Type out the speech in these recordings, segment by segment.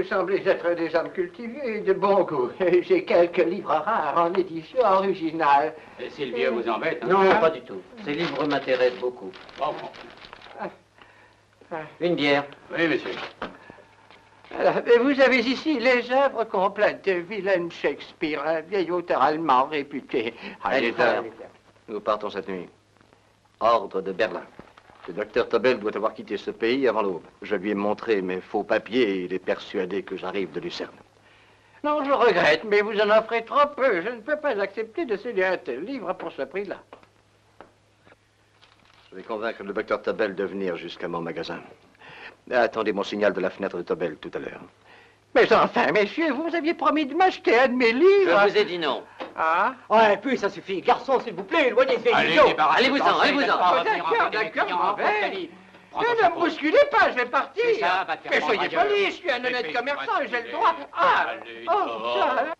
vous semblez être des hommes cultivés et de bon goût. J'ai quelques livres rares en édition originale. Et si le vieux vous embête, hein? Non, pas du tout. Ces livres m'intéressent beaucoup. Bon. Une bière. Oui, monsieur. Alors, vous avez ici les œuvres complètes de Wilhelm Shakespeare, un vieil auteur allemand réputé. Allez, nous partons cette nuit. Ordre de Berlin. Le docteur Tobel doit avoir quitté ce pays avant l'aube. Je lui ai montré mes faux papiers et il est persuadé que j'arrive de Lucerne. Non, je regrette, mais vous en offrez trop peu. Je ne peux pas accepter de céder un tel livre pour ce prix-là. Je vais convaincre le docteur Tobel de venir jusqu'à mon magasin. Attendez mon signal de la fenêtre de Tobel tout à l'heure. Mais enfin, messieurs, vous aviez promis de m'acheter un de mes livres. Je vous ai dit non. Ah? Ouais, puis ça suffit. Garçon, s'il vous plaît, éloignez ces Allez, idiots. débarrassez-vous. D'accord, d'accord, ne me bousculez pas, je vais partir. Mais soyez poli, je suis un honnête commerçant et j'ai le droit. Ah! Oh, ça!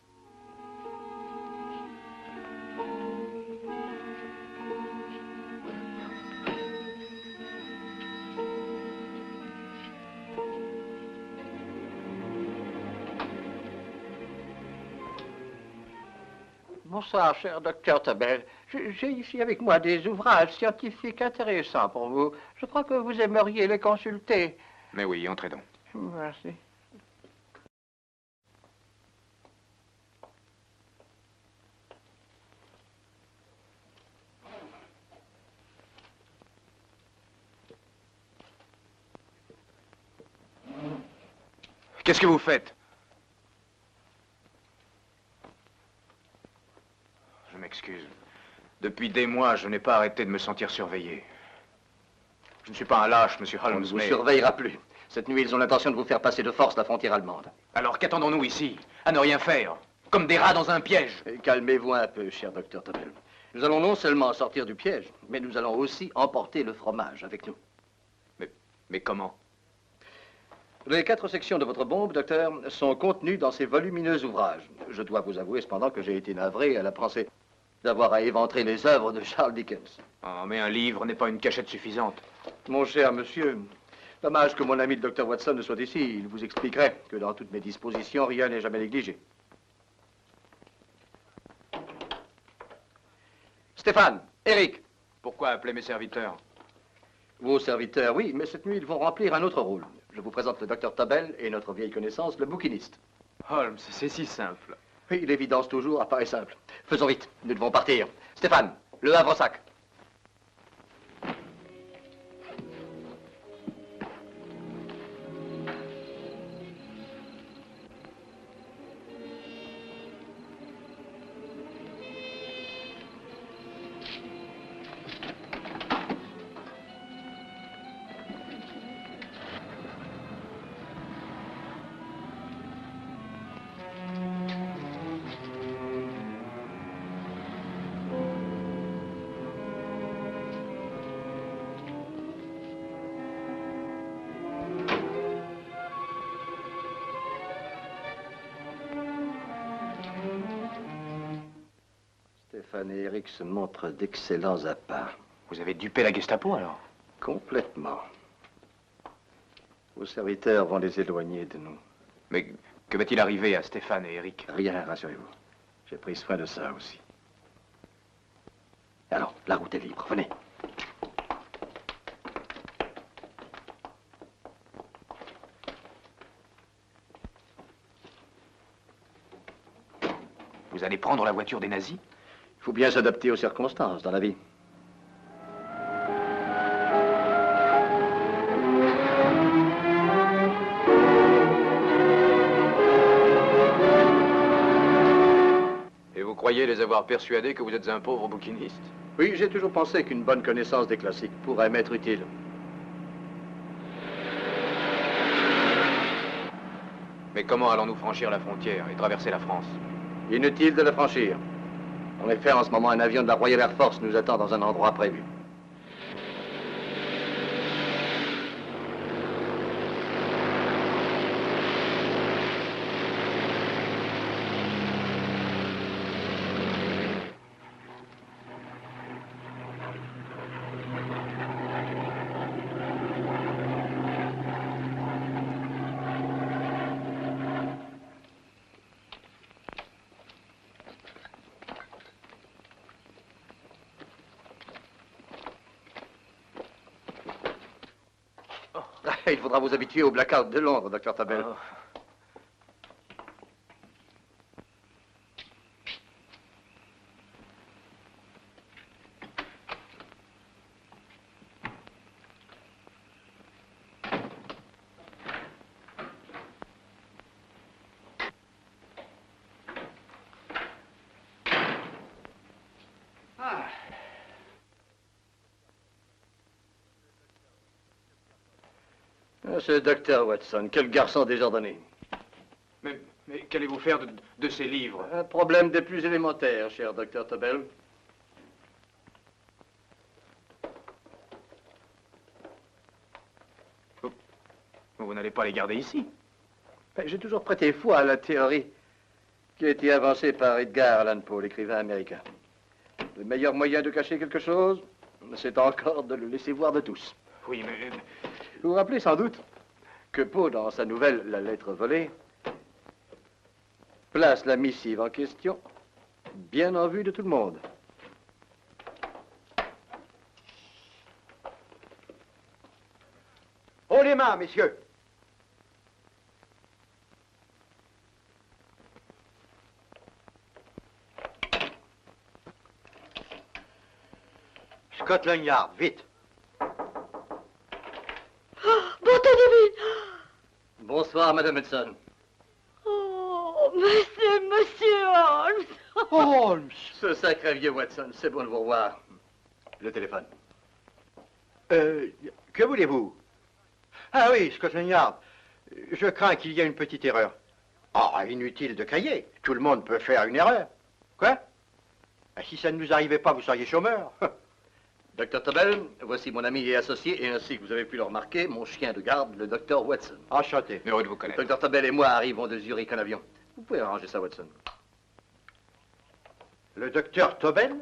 Bonsoir, cher docteur Tobel. J'ai ici avec moi des ouvrages scientifiques intéressants pour vous. Je crois que vous aimeriez les consulter. Mais oui, entrez donc. Merci. Qu'est-ce que vous faites? Je m'excuse. Depuis des mois, je n'ai pas arrêté de me sentir surveillé. Je ne suis pas un lâche, monsieur On Holmes, ne vous mais... surveillera plus. Cette nuit, ils ont l'intention de vous faire passer de force la frontière allemande. Alors qu'attendons-nous ici? À ne rien faire? Comme des rats dans un piège? Calmez-vous un peu, cher docteur Tobel. Nous allons non seulement sortir du piège, mais nous allons aussi emporter le fromage avec nous. Mais comment? Les 4 sections de votre bombe, docteur, sont contenues dans ces volumineux ouvrages. Je dois vous avouer cependant que j'ai été navré à la pensée d'avoir à éventrer les œuvres de Charles Dickens. Ah, mais un livre n'est pas une cachette suffisante. Mon cher monsieur, dommage que mon ami le docteur Watson ne soit ici. Il vous expliquerait que dans toutes mes dispositions, rien n'est jamais négligé. Stéphane, Eric. Pourquoi appeler mes serviteurs? Vos serviteurs, oui, mais cette nuit, ils vont remplir un autre rôle. Je vous présente le docteur Tobel et notre vieille connaissance, le bouquiniste. Holmes, c'est si simple. Oui, l'évidence toujours apparaît simple. Faisons vite, nous devons partir. Stéphane, le havre-sac. Stéphane et Eric se montrent d'excellents appâts. Vous avez dupé la Gestapo, alors? Complètement. Vos serviteurs vont les éloigner de nous. Mais que va-t-il arriver à Stéphane et Eric? Rien, rassurez-vous. J'ai pris soin de ça aussi. Alors, la route est libre. Venez. Vous allez prendre la voiture des nazis? Il faut bien s'adapter aux circonstances dans la vie. Et vous croyez les avoir persuadés que vous êtes un pauvre bouquiniste? Oui, j'ai toujours pensé qu'une bonne connaissance des classiques pourrait m'être utile. Mais comment allons-nous franchir la frontière et traverser la France? Inutile de la franchir. En effet, en ce moment, un avion de la Royal Air Force nous attend dans un endroit prévu. Il faudra vous habituer au blackout de Londres, docteur Tabel. Oh. C'est le docteur Watson. Quel garçon désordonné. Mais qu'allez-vous faire de ces livres? Un problème des plus élémentaires, cher docteur Tobel. Vous n'allez pas les garder ici? Ben, j'ai toujours prêté foi à la théorie qui a été avancée par Edgar Allan Poe, l'écrivain américain. Le meilleur moyen de cacher quelque chose, c'est encore de le laisser voir de tous. Oui, mais... Vous vous rappelez sans doute que Poe, dans sa nouvelle La lettre volée, place la missive en question bien en vue de tout le monde. Haut les mains, messieurs. Scotland Yard, vite. Bonsoir, Madame Hudson. Oh, mais c'est Monsieur Holmes. Holmes! Ce sacré vieux Watson, c'est bon de vous revoir. Le téléphone. Que voulez-vous? Ah oui, Scotland Yard. Je crains qu'il y ait une petite erreur. Ah, inutile de crier. Tout le monde peut faire une erreur. Quoi? Ah, si ça ne nous arrivait pas, vous seriez chômeur. Docteur Tobel, voici mon ami et associé, et ainsi que vous avez pu le remarquer, mon chien de garde, le docteur Watson. Enchanté. Heureux de vous connaître. Docteur Tobel et moi arrivons de Zurich en avion. Vous pouvez arranger ça, Watson. Le docteur Tobel,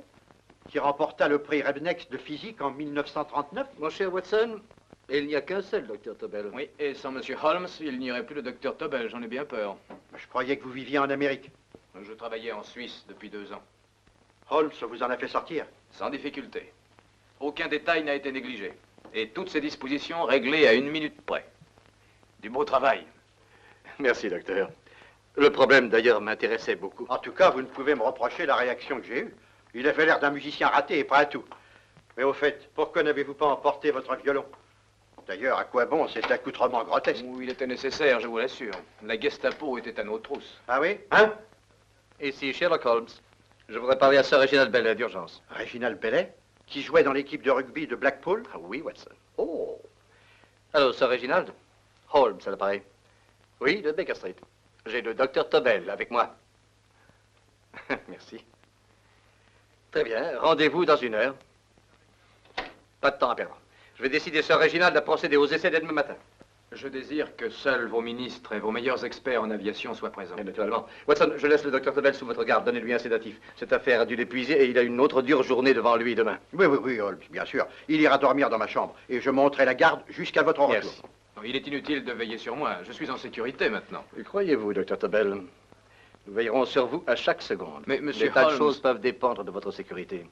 qui remporta le prix Rebnex de physique en 1939. Mon cher Watson, il n'y a qu'un seul docteur Tobel. Oui, et sans Monsieur Holmes, il n'y aurait plus de docteur Tobel, j'en ai bien peur. Je croyais que vous viviez en Amérique. Je travaillais en Suisse depuis 2 ans. Holmes vous en a fait sortir. Sans difficulté. Aucun détail n'a été négligé. Et toutes ces dispositions réglées à 1 minute près. Du beau travail. Merci, docteur. Le problème, d'ailleurs, m'intéressait beaucoup. En tout cas, vous ne pouvez me reprocher la réaction que j'ai eue. Il avait l'air d'un musicien raté et prêt à tout. Mais au fait, pourquoi n'avez-vous pas emporté votre violon? D'ailleurs, à quoi bon cet accoutrement grotesque? Où il était nécessaire, je vous l'assure. La Gestapo était à nos trousses. Ah oui? Hein? Ici, Sherlock Holmes. Je voudrais parler à Sir Reginald Bellet d'urgence. Reginald Bellet, qui jouait dans l'équipe de rugby de Blackpool? Ah oui, Watson. Oh. Allô, Sir Reginald? Holmes, à l'appareil. Oui, de Baker Street. J'ai le docteur Tobel avec moi. Merci. Très bien. Rendez-vous dans 1 heure. Pas de temps à perdre. Je vais décider, Sir Reginald, de procéder aux essais dès demain matin. Je désire que seuls vos ministres et vos meilleurs experts en aviation soient présents. Et naturellement. Watson, je laisse le docteur Tobel sous votre garde. Donnez-lui un sédatif. Cette affaire a dû l'épuiser et il a une autre dure journée devant lui demain. Oui, Holmes, bien sûr. Il ira dormir dans ma chambre et je monterai la garde jusqu'à votre retour. Merci. Il est inutile de veiller sur moi. Je suis en sécurité maintenant. Et croyez-vous, docteur Tobel, nous veillerons sur vous à chaque seconde. Mais, monsieur Des tas de Holmes... choses peuvent dépendre de votre sécurité.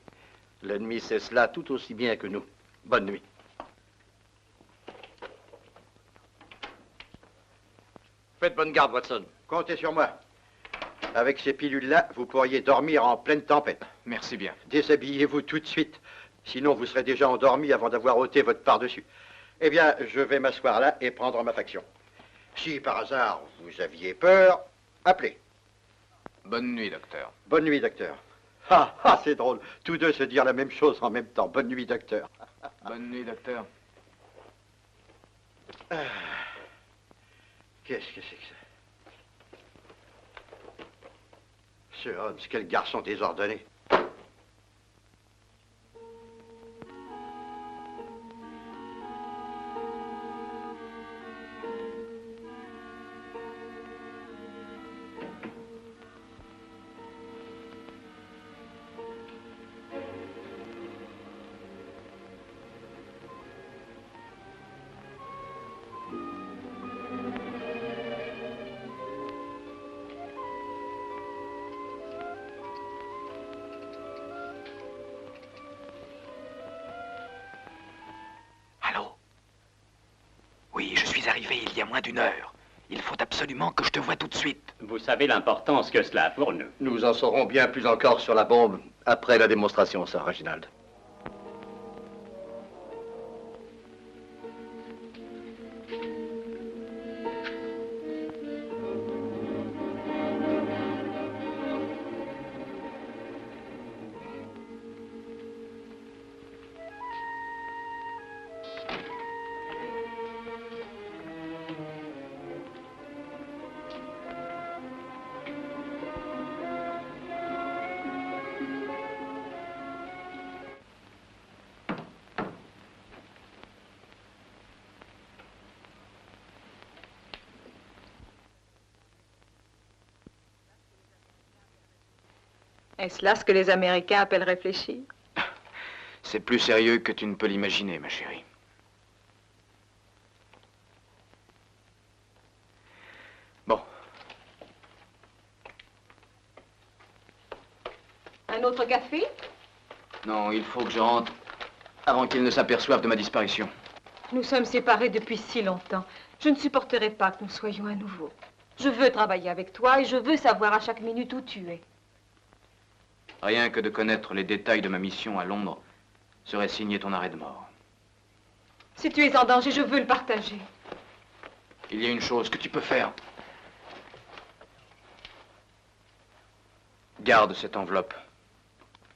L'ennemi sait cela tout aussi bien que nous. Bonne nuit. Faites bonne garde, Watson. Comptez sur moi. Avec ces pilules-là, vous pourriez dormir en pleine tempête. Merci bien. Déshabillez-vous tout de suite. Sinon, vous serez déjà endormi avant d'avoir ôté votre par-dessus. Eh bien, je vais m'asseoir là et prendre ma faction. Si par hasard vous aviez peur, appelez. Bonne nuit, docteur. Bonne nuit, docteur. C'est drôle. Tous deux se dire la même chose en même temps. Bonne nuit, docteur. Bonne nuit, docteur. Qu'est-ce que c'est que ça? Ce Holmes, quel garçon désordonné. suis arrivé il y a moins d'1 heure. Il faut absolument que je te voie tout de suite. Vous savez l'importance que cela a pour nous. Nous en saurons bien plus encore sur la bombe après la démonstration, Sir Reginald. Est-ce là ce que les Américains appellent réfléchir? C'est plus sérieux que tu ne peux l'imaginer, ma chérie. Bon. Un autre café? Non, il faut que je rentre avant qu'ils ne s'aperçoivent de ma disparition. Nous sommes séparés depuis si longtemps. Je ne supporterai pas que nous soyons à nouveau. Je veux travailler avec toi et je veux savoir à chaque minute où tu es. Rien que de connaître les détails de ma mission à Londres serait signer ton arrêt de mort. Si tu es en danger, je veux le partager. Il y a une chose que tu peux faire. Garde cette enveloppe.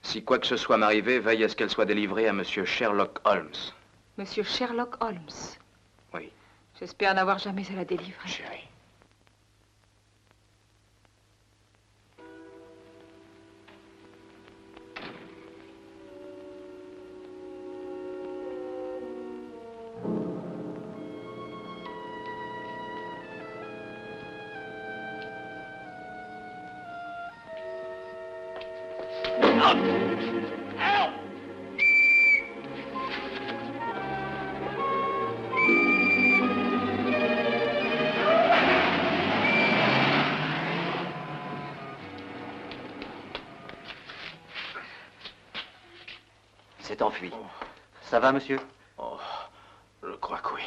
Si quoi que ce soit m'arrivait, veille à ce qu'elle soit délivrée à Monsieur Sherlock Holmes. Monsieur Sherlock Holmes? Oui. J'espère n'avoir jamais à la délivrer. Chérie. s'est enfui. Ça va, monsieur? Oh, je crois que oui.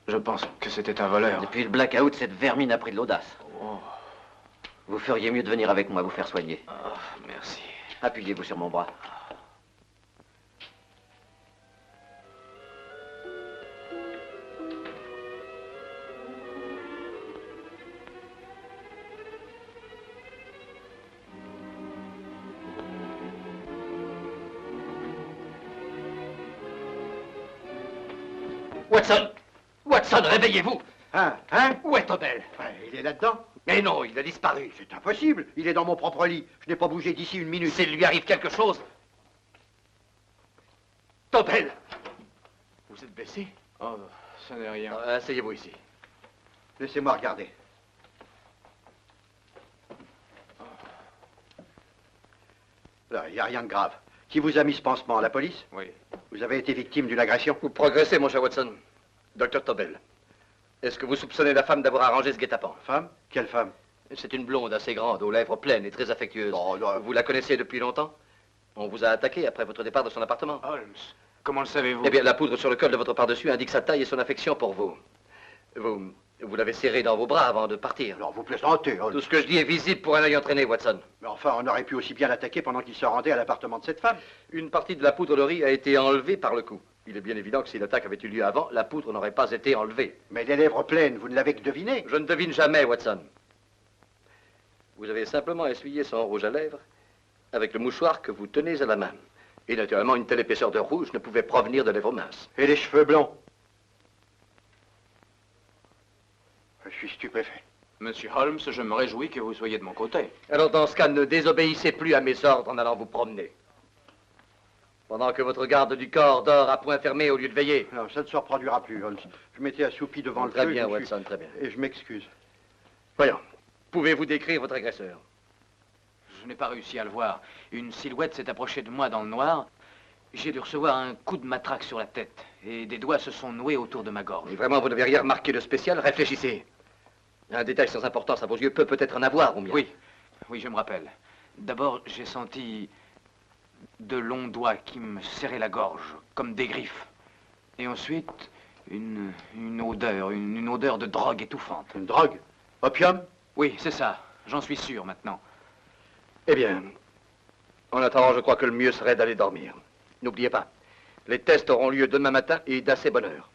Je pense que c'était un voleur. Depuis le blackout, cette vermine a pris de l'audace. Oh. Vous feriez mieux de venir avec moi vous faire soigner. Oh, merci. Appuyez-vous sur mon bras. Watson! Watson, réveillez-vous! Hein? Où est Tobel? Il est là-dedans. Mais non, il a disparu. C'est impossible. Il est dans mon propre lit. Je n'ai pas bougé d'ici une minute. S'il lui arrive quelque chose... Tobel! Vous êtes blessé? Oh, ça n'est rien. Asseyez-vous ici. Laissez-moi regarder. Là, il n'y a rien de grave. Qui vous a mis ce pansement? La police? Oui. Vous avez été victime d'une agression? Vous progressez, mon cher Watson. Docteur Tobel, est-ce que vous soupçonnez la femme d'avoir arrangé ce guet-apens? Femme? Quelle femme? C'est une blonde assez grande, aux lèvres pleines et très affectueuses. Non, non. Vous la connaissez depuis longtemps? On vous a attaqué après votre départ de son appartement. Holmes, comment le savez-vous? Eh bien, la poudre sur le col de votre pardessus indique sa taille et son affection pour vous. Vous l'avez serré dans vos bras avant de partir. Non, vous plaisantez, Holmes. Tout ce que je dis est visible pour un œil entraîné, Watson. Mais enfin, on aurait pu aussi bien l'attaquer pendant qu'il se rendait à l'appartement de cette femme. Une partie de la poudre de riz a été enlevée par le coup. Il est bien évident que si l'attaque avait eu lieu avant, la poudre n'aurait pas été enlevée. Mais les lèvres pleines, vous ne l'avez que deviné. Je ne devine jamais, Watson. Vous avez simplement essuyé son rouge à lèvres avec le mouchoir que vous tenez à la main. Et naturellement, une telle épaisseur de rouge ne pouvait provenir de lèvres minces. Et les cheveux blonds? Je suis stupéfait. Monsieur Holmes, je me réjouis que vous soyez de mon côté. Alors, dans ce cas, ne désobéissez plus à mes ordres en allant vous promener. Pendant que votre garde du corps dort à point fermé au lieu de veiller. Non, ça ne se reproduira plus, Holmes. Je m'étais assoupi devant le feu. Très bien, Watson, très bien. Et je m'excuse. Voyons, pouvez-vous décrire votre agresseur? Je n'ai pas réussi à le voir. Une silhouette s'est approchée de moi dans le noir. J'ai dû recevoir un coup de matraque sur la tête. Et des doigts se sont noués autour de ma gorge. Et vraiment, vous n'avez rien remarqué de spécial? Réfléchissez. Un détail sans importance à vos yeux peut-être en avoir, ou bien. Oui, je me rappelle. D'abord, j'ai senti de longs doigts qui me serraient la gorge, comme des griffes. Et ensuite, Une odeur de drogue étouffante. Une drogue? Opium? Oui, c'est ça. J'en suis sûr maintenant. Eh bien, en attendant, je crois que le mieux serait d'aller dormir. N'oubliez pas, les tests auront lieu demain matin et d'assez bonne heure.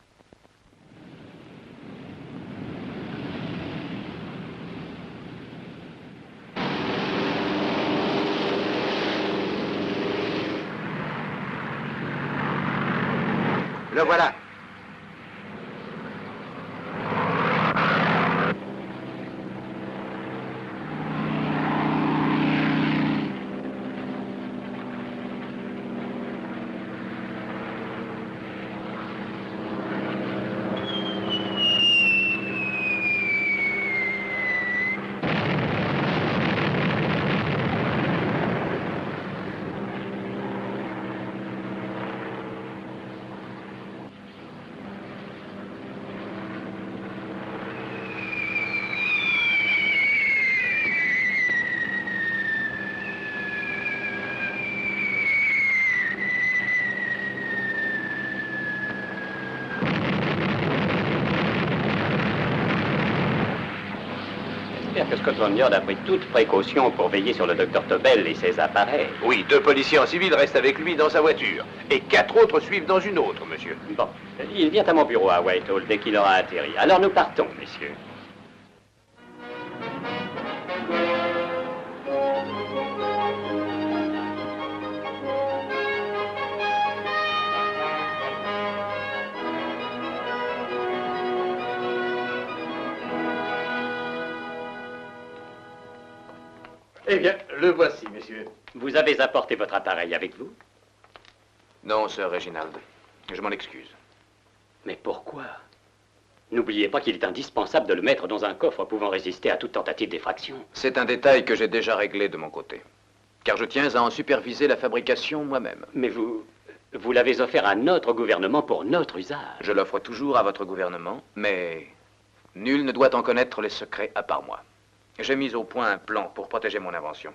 Le voilà. J'espère que Scotland Yard a pris toute précaution pour veiller sur le docteur Tobel et ses appareils. Oui, 2 policiers en civil restent avec lui dans sa voiture. Et 4 autres suivent dans une autre, monsieur. Bon, il vient à mon bureau à Whitehall dès qu'il aura atterri. Alors nous partons, messieurs. Eh bien, le voici, messieurs. Vous avez apporté votre appareil avec vous? Non, Sir Reginald. Je m'en excuse. Mais pourquoi? N'oubliez pas qu'il est indispensable de le mettre dans un coffre pouvant résister à toute tentative d'effraction. C'est un détail que j'ai déjà réglé de mon côté. Car je tiens à en superviser la fabrication moi-même. Mais vous l'avez offert à notre gouvernement pour notre usage. Je l'offre toujours à votre gouvernement, mais nul ne doit en connaître les secrets à part moi. J'ai mis au point un plan pour protéger mon invention.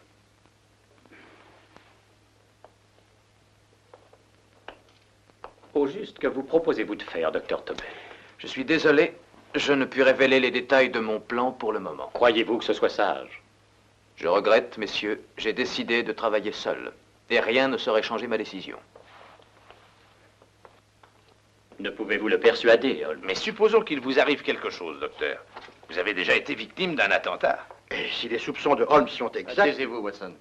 Au juste, que vous proposez-vous de faire, docteur Tobel? Je suis désolé, je ne puis révéler les détails de mon plan pour le moment. Croyez-vous que ce soit sage? Je regrette, messieurs, j'ai décidé de travailler seul. Et rien ne saurait changer ma décision. Ne pouvez-vous le persuader, Holmes? Mais supposons qu'il vous arrive quelque chose, docteur. Vous avez déjà été victime d'un attentat. Et si les soupçons de Holmes sont exacts... Taisez-vous, Watson.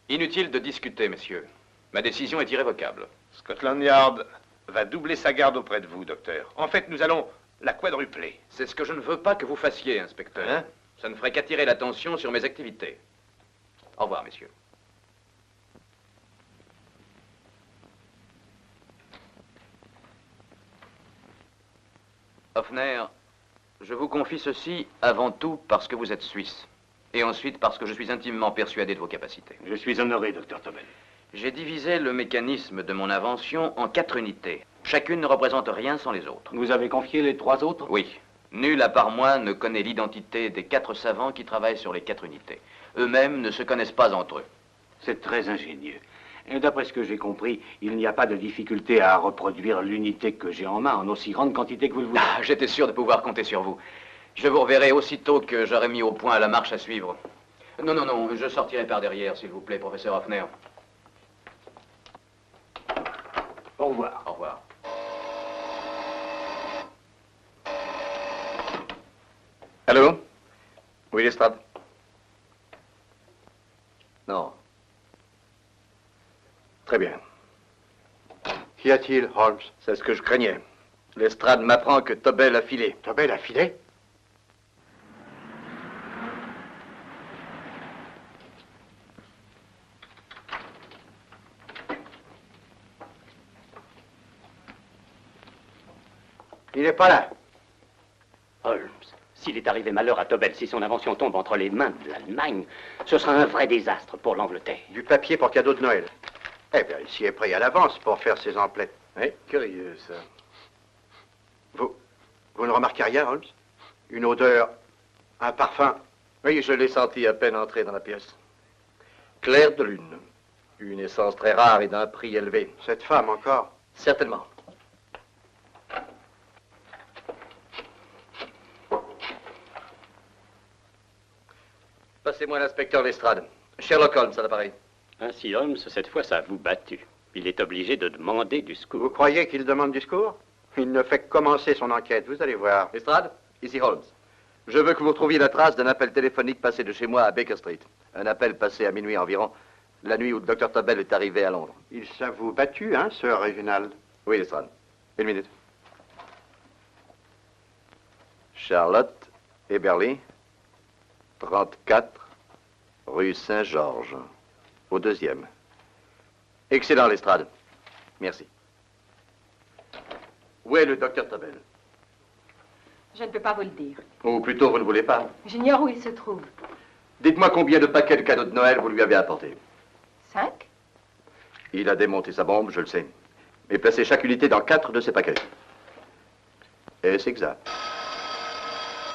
Inutile de discuter, messieurs. Ma décision est irrévocable. Scotland Yard va doubler sa garde auprès de vous, docteur. En fait, nous allons la quadrupler. C'est ce que je ne veux pas que vous fassiez, inspecteur. Hein? Ça ne ferait qu'attirer l'attention sur mes activités. Au revoir, messieurs. Hoffner, je vous confie ceci avant tout parce que vous êtes suisse. Et ensuite parce que je suis intimement persuadé de vos capacités. Je suis honoré, docteur Tobel. J'ai divisé le mécanisme de mon invention en 4 unités. Chacune ne représente rien sans les autres. Vous avez confié les 3 autres? Oui. Nul à part moi ne connaît l'identité des 4 savants qui travaillent sur les 4 unités. Eux-mêmes ne se connaissent pas entre eux. C'est très ingénieux. Et d'après ce que j'ai compris, il n'y a pas de difficulté à reproduire l'unité que j'ai en main en aussi grande quantité que vous le voulez. Ah, j'étais sûr de pouvoir compter sur vous. Je vous reverrai aussitôt que j'aurai mis au point la marche à suivre. Non, non, non, je sortirai par derrière, s'il vous plaît, professeur Hoffner. Au revoir. Au revoir. Allô? Oui, Lestrade? Non. Très bien. Qu'y a-t-il, Holmes? C'est ce que je craignais. Lestrade m'apprend que Tobel a filé. Tobel a filé? Il n'est pas là. Holmes, s'il est arrivé malheur à Tobel, si son invention tombe entre les mains de l'Allemagne, ce sera un vrai désastre pour l'Angleterre. Du papier pour cadeau de Noël. Eh bien, il s'y est pris à l'avance pour faire ses emplettes. Oui, curieux, ça. Vous ne remarquez rien, Holmes? Une odeur, un parfum? Oui, je l'ai senti à peine entrer dans la pièce. Clair de lune. Une essence très rare et d'un prix élevé. Cette femme encore? Certainement. Passez-moi l'inspecteur Lestrade. Sherlock Holmes à l'appareil. Ainsi, Holmes, cette fois, ça a vous battu. Il est obligé de demander du secours. Vous croyez qu'il demande du secours? Il ne fait que commencer son enquête, vous allez voir. Lestrade, ici Holmes. Je veux que vous retrouviez la trace d'un appel téléphonique passé de chez moi à Baker Street. Un appel passé à minuit environ, la nuit où le docteur Tobel est arrivé à Londres. Il s'avoue battu, hein, Sir Reginald? Oui, Lestrade. Une minute. Charlotte Eberly, 34, rue Saint-Georges, au 2e. Excellent, Lestrade. Merci. Où est le docteur Tobel? Je ne peux pas vous le dire. Ou plutôt, vous ne voulez pas? J'ignore où il se trouve. Dites-moi combien de paquets de cadeaux de Noël vous lui avez apportés. 5? Il a démonté sa bombe, je le sais. Mais placé chaque unité dans 4 de ces paquets. Est-ce exact?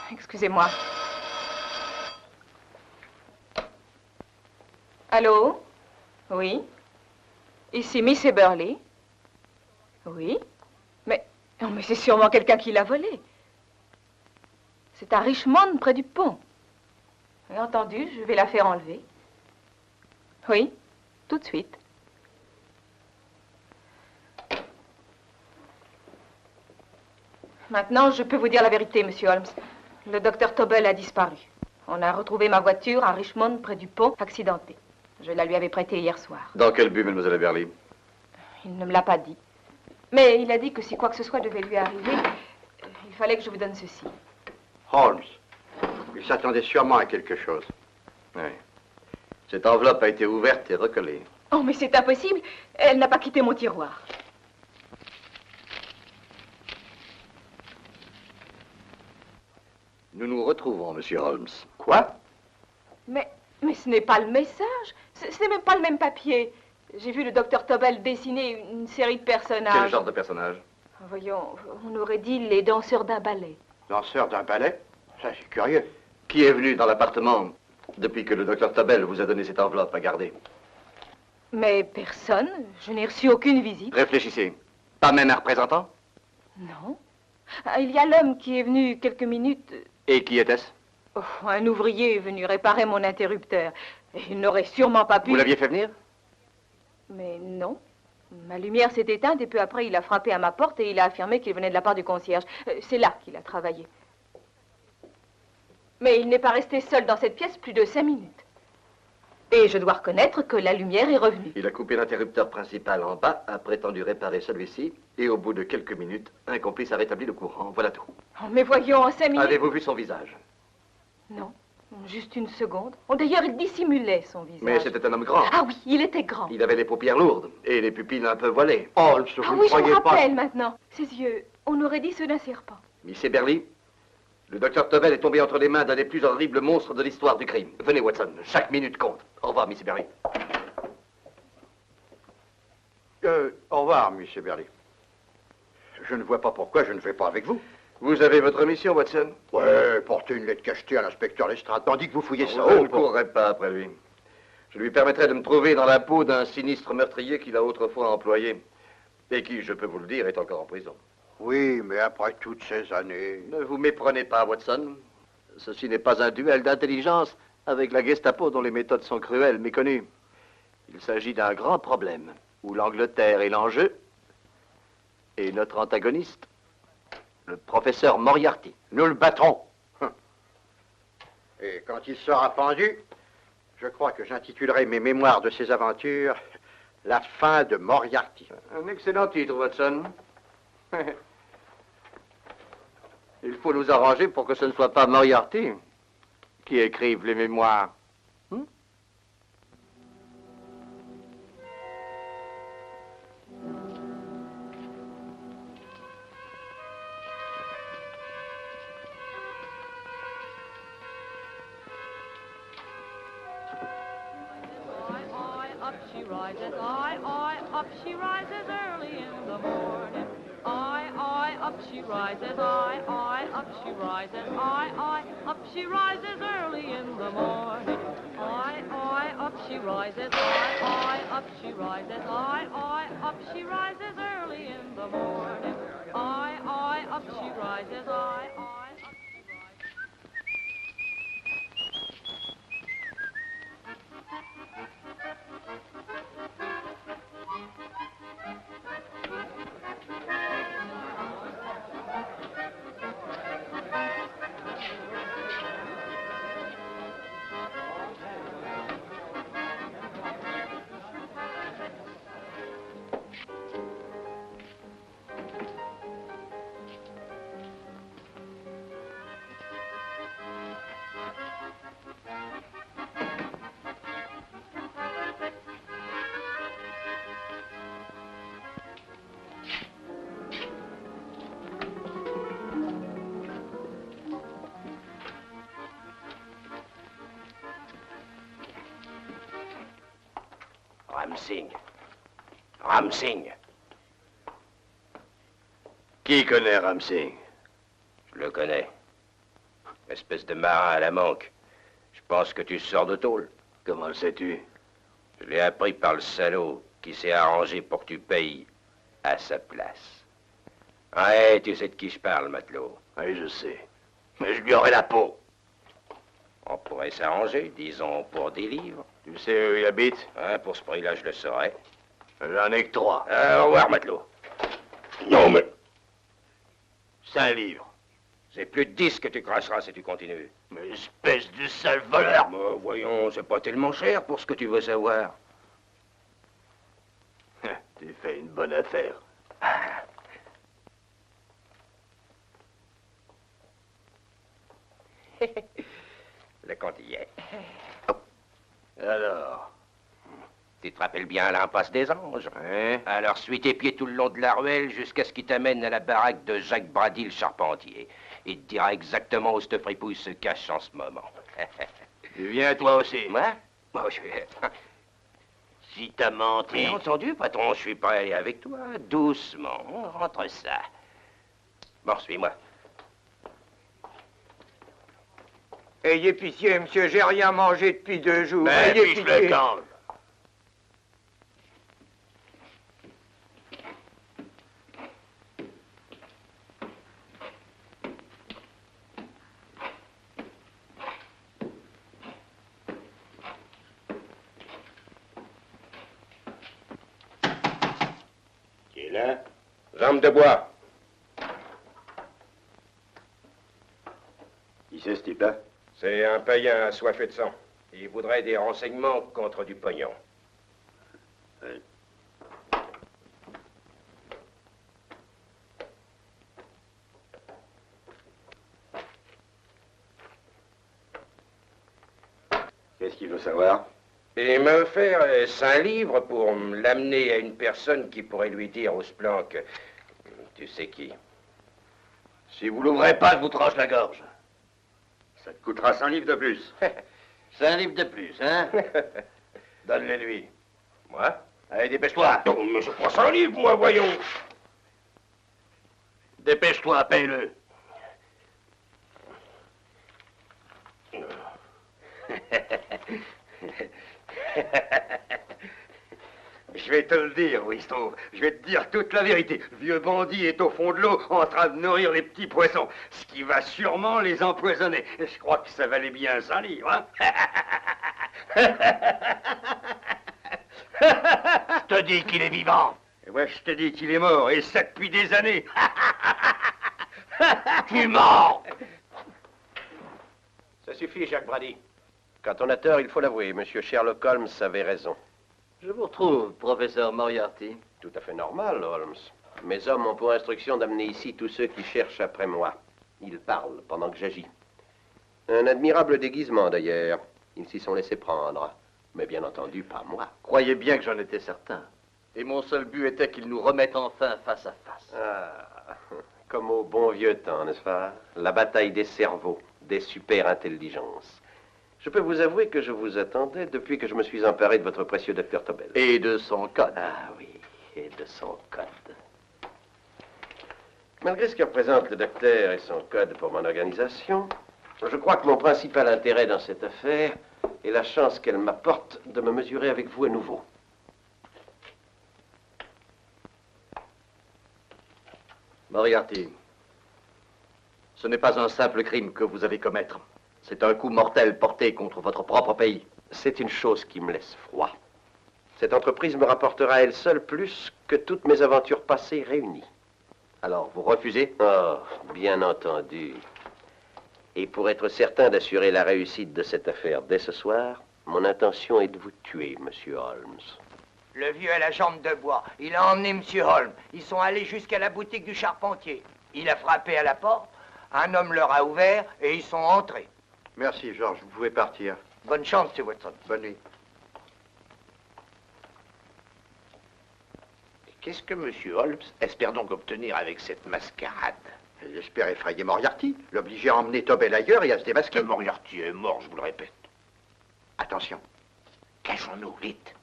Excusez-moi. Allô? Oui? Ici Miss Eberly? Oui? Mais c'est sûrement quelqu'un qui l'a volé. C'est à Richmond, près du pont. J'ai entendu, je vais la faire enlever. Oui, tout de suite. Maintenant, je peux vous dire la vérité, monsieur Holmes. Le docteur Tobel a disparu. On a retrouvé ma voiture à Richmond, près du pont, accidentée. Je la lui avais prêtée hier soir. Dans quel but, mademoiselle Eberly? Il ne me l'a pas dit. Mais il a dit que si quoi que ce soit devait lui arriver, il fallait que je vous donne ceci. Holmes, il s'attendait sûrement à quelque chose. Oui. Cette enveloppe a été ouverte et recollée. Oh, mais c'est impossible. Elle n'a pas quitté mon tiroir. Nous nous retrouvons, monsieur Holmes. Quoi? Mais ce n'est pas le message. Ce n'est même pas le même papier. J'ai vu le docteur Tobel dessiner une série de personnages. Quel genre de personnage? Voyons, on aurait dit les danseurs d'un ballet. Danseurs d'un ballet? Ça, c'est curieux. Qui est venu dans l'appartement depuis que le docteur Tobel vous a donné cette enveloppe à garder? Mais personne. Je n'ai reçu aucune visite. Réfléchissez. Pas même un représentant? Non. Il y a l'homme qui est venu quelques minutes. Et qui était-ce? Oh, un ouvrier est venu réparer mon interrupteur. Il n'aurait sûrement pas pu... Vous l'aviez fait venir? Mais non. Ma lumière s'est éteinte et peu après, il a frappé à ma porte et il a affirmé qu'il venait de la part du concierge. C'est là qu'il a travaillé. Mais il n'est pas resté seul dans cette pièce plus de 5 minutes. Et je dois reconnaître que la lumière est revenue. Il a coupé l'interrupteur principal en bas, a prétendu réparer celui-ci, et au bout de quelques minutes, un complice a rétabli le courant. Voilà tout. Oh, mais voyons, en 5 minutes... Avez-vous vu son visage? Non, juste une seconde. Oh, d'ailleurs, il dissimulait son visage. Mais c'était un homme grand. Ah oui, il était grand. Il avait les paupières lourdes et les pupilles un peu voilées. Oh, Ah oui, je me rappelle maintenant. Ses yeux, on aurait dit ceux d'un serpent. Miss Eberly, le docteur Tobel est tombé entre les mains d'un des plus horribles monstres de l'histoire du crime. Venez, Watson, chaque minute compte. Au revoir, Miss Eberly. Au revoir, Miss Eberly. Je ne vois pas pourquoi je ne vais pas avec vous. Vous avez votre mission, Watson? Ouais, porter une lettre cachetée à l'inspecteur Lestrade, tandis que vous fouillez ça. Je ne courrai pas après lui. Je lui permettrai de me trouver dans la peau d'un sinistre meurtrier qu'il a autrefois employé. Et qui, je peux vous le dire, est encore en prison. Oui, mais après toutes ces années... Ne vous méprenez pas, Watson. Ceci n'est pas un duel d'intelligence avec la Gestapo dont les méthodes sont cruelles, méconnues. Il s'agit d'un grand problème où l'Angleterre est l'enjeu et notre antagoniste, le professeur Moriarty. Nous le battrons. Et quand il sera pendu, je crois que j'intitulerai mes mémoires de ses aventures « La fin de Moriarty ». Un excellent titre, Watson. Il faut nous arranger pour que ce ne soit pas Moriarty qui écrive les mémoires. Up she rises, up she rises early in the morning. Up she rises, up she rises, up she rises early in the morning. Up she rises, up she rises, up she rises early in the morning. Up she rises, Ramsing. Ramsing. Qui connaît Ramsing? Je le connais. Espèce de marin à la manque. Je pense que tu sors de tôle. Comment le sais-tu? Je l'ai appris par le salaud qui s'est arrangé pour que tu payes à sa place. Ouais, tu sais de qui je parle, matelot. Oui, je sais. Mais je lui aurai la peau. On pourrait s'arranger, disons, pour des livres. Tu sais où il habite? Hein, pour ce prix-là, je le saurais. J'en ai que 3. Au revoir, matelot. Non, mais... 5 livres. C'est plus de 10 que tu cracheras si tu continues. Mais espèce de sale voleur! Voyons, c'est pas tellement cher pour ce que tu veux savoir. Tu fais une bonne affaire. Le compte y est. Alors? Tu te rappelles bien l'impasse des Anges? Hein? Alors suis tes pieds tout le long de la ruelle jusqu'à ce qu'il t'amène à la baraque de Jacques Brady le charpentier. Il te dira exactement où cette fripouille se cache en ce moment. Tu viens toi aussi? Moi? Moi, je vais... Si t'as menti... Bien entendu, patron, je suis prêt à aller avec toi. Doucement, on rentre ça. Bon, suis-moi. Ayez pitié, monsieur, j'ai rien mangé depuis 2 jours. Mais Ayez fiche pitié. le camp. Qui est là? Jambe de bois. Qui c'est ce type-là? C'est un païen assoiffé de sang. Il voudrait des renseignements contre du pognon. Qu'est-ce qu'il veut savoir? Il m'a offert 5 livres pour l'amener à une personne qui pourrait lui dire où se planque. Tu sais qui? Si vous l'ouvrez pas, je vous tranche la gorge. Ça te coûtera 100 livres de plus. 5 livres de plus, hein? Donne-les lui. Moi? Allez, dépêche-toi. Non, mais je prends 100 livres, moi, voyons. Dépêche-toi, paye-le. Je vais te le dire, Wisto. Je vais te dire toute la vérité. Le vieux bandit est au fond de l'eau en train de nourrir les petits poissons, ce qui va sûrement les empoisonner. Je crois que ça valait bien 100 livres, hein? Je te dis qu'il est vivant. Et ouais, je te dis qu'il est mort, et ça depuis des années. Tu mens! Ça suffit, Jacques Brady. Quand on a tort, il faut l'avouer. Monsieur Sherlock Holmes avait raison. Je vous retrouve, professeur Moriarty. Tout à fait normal, Holmes. Mes hommes ont pour instruction d'amener ici tous ceux qui cherchent après moi. Ils parlent pendant que j'agis. Un admirable déguisement, d'ailleurs. Ils s'y sont laissés prendre. Mais bien entendu, pas moi. Croyez bien que j'en étais certain. Et mon seul but était qu'ils nous remettent enfin face à face. Ah, comme au bon vieux temps, n'est-ce pas? La bataille des cerveaux, des super-intelligences. Je peux vous avouer que je vous attendais depuis que je me suis emparé de votre précieux docteur Tobel. Et de son code. Ah oui, et de son code. Malgré ce que représente le docteur et son code pour mon organisation, je crois que mon principal intérêt dans cette affaire est la chance qu'elle m'apporte de me mesurer avec vous à nouveau. Moriarty, ce n'est pas un simple crime que vous avez commettre. C'est un coup mortel porté contre votre propre pays. C'est une chose qui me laisse froid. Cette entreprise me rapportera à elle seule plus que toutes mes aventures passées réunies. Alors, vous refusez? Oh, bien entendu. Et pour être certain d'assurer la réussite de cette affaire dès ce soir, mon intention est de vous tuer, monsieur Holmes. Le vieux a la jambe de bois. Il a emmené monsieur Holmes. Ils sont allés jusqu'à la boutique du charpentier. Il a frappé à la porte. Un homme leur a ouvert et ils sont entrés. Merci, Georges. Vous pouvez partir. Bonne chance, M. Watson. Bonne nuit. Qu'est-ce que M. Holmes espère donc obtenir avec cette mascarade? J'espère effrayer Moriarty, l'obliger à emmener Tobel ailleurs et à se démasquer. Moriarty est mort, je vous le répète. Attention. Cachons-nous, vite.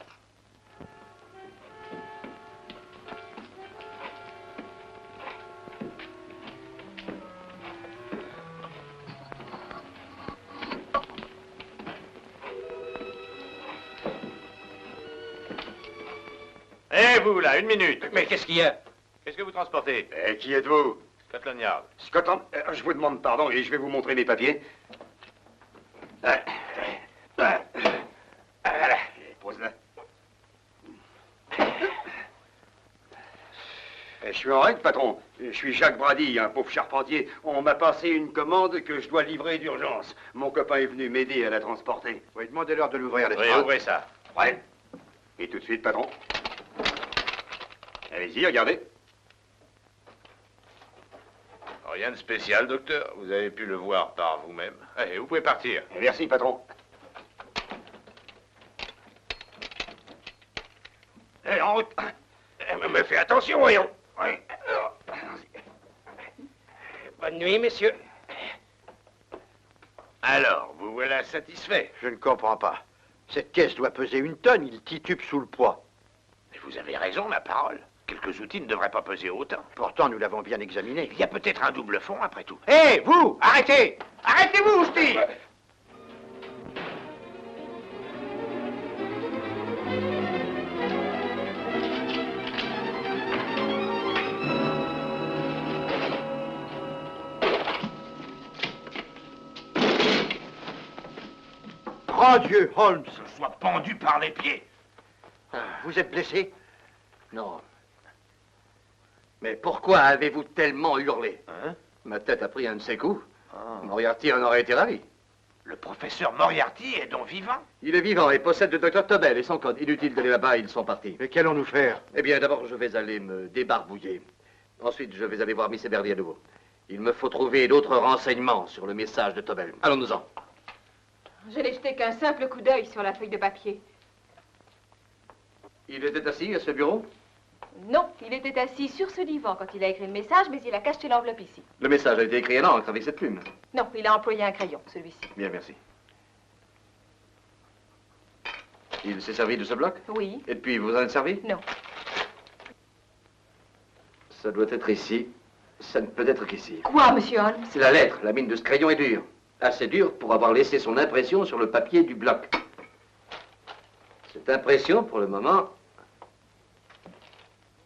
Eh, vous, là, une minute. Mais qu'est-ce qu'il y a? Qu'est-ce que vous transportez? Et qui êtes-vous? Scotland Yard. Scotland, je vous demande pardon et je vais vous montrer mes papiers. Voilà. Pose-la. Je suis en règle, patron. Je suis Jacques Brady, un pauvre charpentier. On m'a passé une commande que je dois livrer d'urgence. Mon copain est venu m'aider à la transporter. Oui, demandez-leur de l'ouvrir, les Oui, ouvrez ça. Ouais. Et tout de suite, patron. Allez-y, regardez. Rien de spécial, docteur. Vous avez pu le voir par vous-même. Allez, vous pouvez partir. Merci, patron. Eh, en route. Mais fais attention, voyons. Oui. Bonne nuit, messieurs. Alors, vous voilà satisfait? Je ne comprends pas. Cette caisse doit peser 1 tonne, il titube sous le poids. Mais vous avez raison, ma parole. Quelques outils ne devraient pas peser autant. Pourtant, nous l'avons bien examiné. Il y a peut-être un double fond, après tout. Hé, vous, arrêtez. Arrêtez-vous, je dis. Grand Dieu, Holmes! Je sois pendu par les pieds. Vous êtes blessé? Non. Mais pourquoi avez-vous tellement hurlé? Hein? Ma tête a pris un de ses coups. Moriarty en aurait été ravi. Le professeur Moriarty est donc vivant? Il est vivant et possède le docteur Tobel et son code. Inutile d'aller là-bas, ils sont partis. Mais qu'allons-nous faire? Eh bien, d'abord, je vais aller me débarbouiller. Ensuite, je vais aller voir Miss Eberly à nouveau. Il me faut trouver d'autres renseignements sur le message de Tobel. Allons-nous-en. Je n'ai jeté qu'un simple coup d'œil sur la feuille de papier. Il était assis à ce bureau? Non, il était assis sur ce divan quand il a écrit le message, mais il a caché l'enveloppe ici. Le message a été écrit en encre avec cette plume. Non, il a employé un crayon, celui-ci. Bien, merci. Il s'est servi de ce bloc? Oui. Et depuis, vous en êtes servi? Non. Ça doit être ici. Ça ne peut être qu'ici. Quoi, monsieur Holmes? C'est la lettre. La mine de ce crayon est dure. Assez dure pour avoir laissé son impression sur le papier du bloc. Cette impression, pour le moment,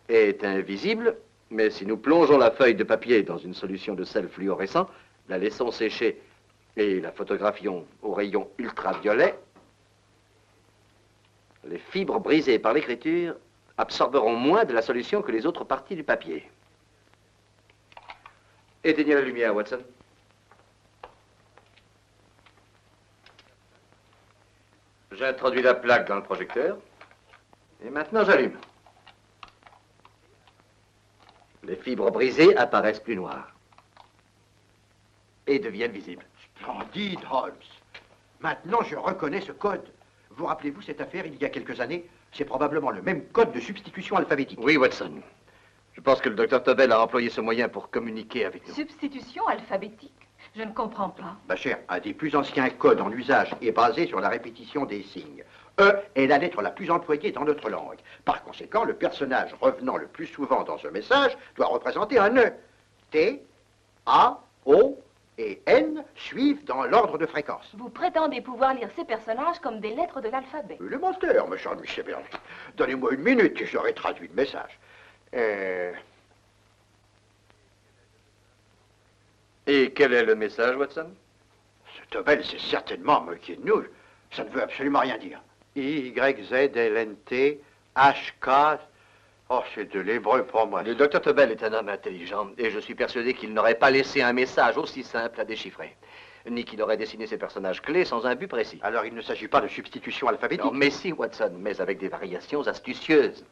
est invisible, mais si nous plongeons la feuille de papier dans une solution de sel fluorescent, la laissons sécher et la photographions au rayon ultraviolet, les fibres brisées par l'écriture absorberont moins de la solution que les autres parties du papier. Éteignez la lumière, Watson. J'introduis la plaque dans le projecteur. Et maintenant, j'allume. Les fibres brisées apparaissent plus noires. Et deviennent visibles. Splendide, Holmes. Maintenant, je reconnais ce code. Vous rappelez-vous cette affaire il y a quelques années? C'est probablement le même code de substitution alphabétique. Oui, Watson. Je pense que le docteur Tobel a employé ce moyen pour communiquer avec nous. Substitution alphabétique? Je ne comprends pas. Ma chère, un des plus anciens codes en usage est basé sur la répétition des signes. E est la lettre la plus employée dans notre langue. Par conséquent, le personnage revenant le plus souvent dans ce message doit représenter un E. T, A, O et N suivent dans l'ordre de fréquence. Vous prétendez pouvoir lire ces personnages comme des lettres de l'alphabet. Le menteur, me cher Miss Eberly. Donnez-moi une minute et j'aurai traduit le message. Et quel est le message, Watson? Ce Tobel s'est certainement moqué de nous. Ça ne veut absolument rien dire. I-Y-Z-L-N-T H-K... Oh, c'est de l'hébreu pour moi. Le docteur Tobel est un homme intelligent, et je suis persuadé qu'il n'aurait pas laissé un message aussi simple à déchiffrer, ni qu'il aurait dessiné ses personnages clés sans un but précis. Alors il ne s'agit pas de substitution alphabétique? Non, mais si, Watson, mais avec des variations astucieuses.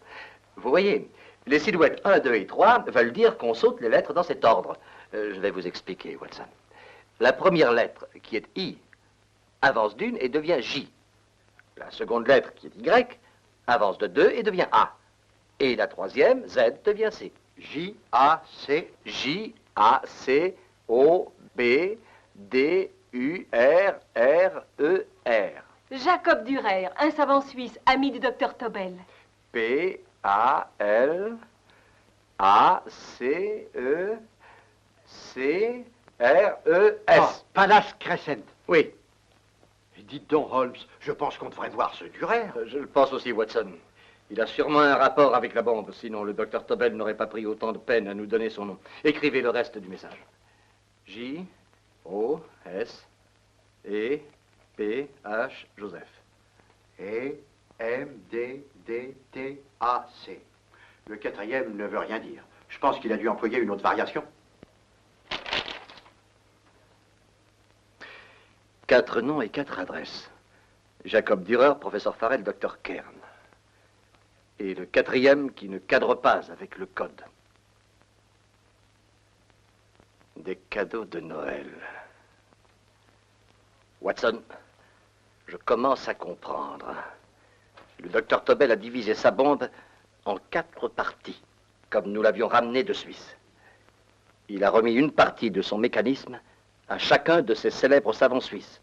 Vous voyez, les silhouettes 1, 2 et 3 veulent dire qu'on saute les lettres dans cet ordre. Je vais vous expliquer, Watson. La première lettre, qui est I, avance d'une et devient J. La seconde lettre, qui est Y, avance de 2 et devient A. Et la troisième, Z, devient C. J-A-C. J-A-C-O-B-D-U-R-R-E-R. Jacob Durer, un savant suisse, ami du docteur Tobel. P-A-L-A-C-E-C-R-E-S. Oh, Palace Crescent. Oui. Dites donc, Holmes, je pense qu'on devrait voir ce Durer. Je le pense aussi, Watson. Il a sûrement un rapport avec la bombe, sinon le docteur Tobel n'aurait pas pris autant de peine à nous donner son nom. Écrivez le reste du message. J-O-S-E-P-H Joseph. E-M-D-D-T-A-C. Le 4e ne veut rien dire. Je pense qu'il a dû employer une autre variation. 4 noms et 4 adresses. Jacob Dürer, professeur Farrell, docteur Kern. Et le 4e qui ne cadre pas avec le code. Des cadeaux de Noël. Watson, je commence à comprendre. Le docteur Tobel a divisé sa bombe en 4 parties, comme nous l'avions ramené de Suisse. Il a remis une partie de son mécanisme à chacun de ces célèbres savants suisses.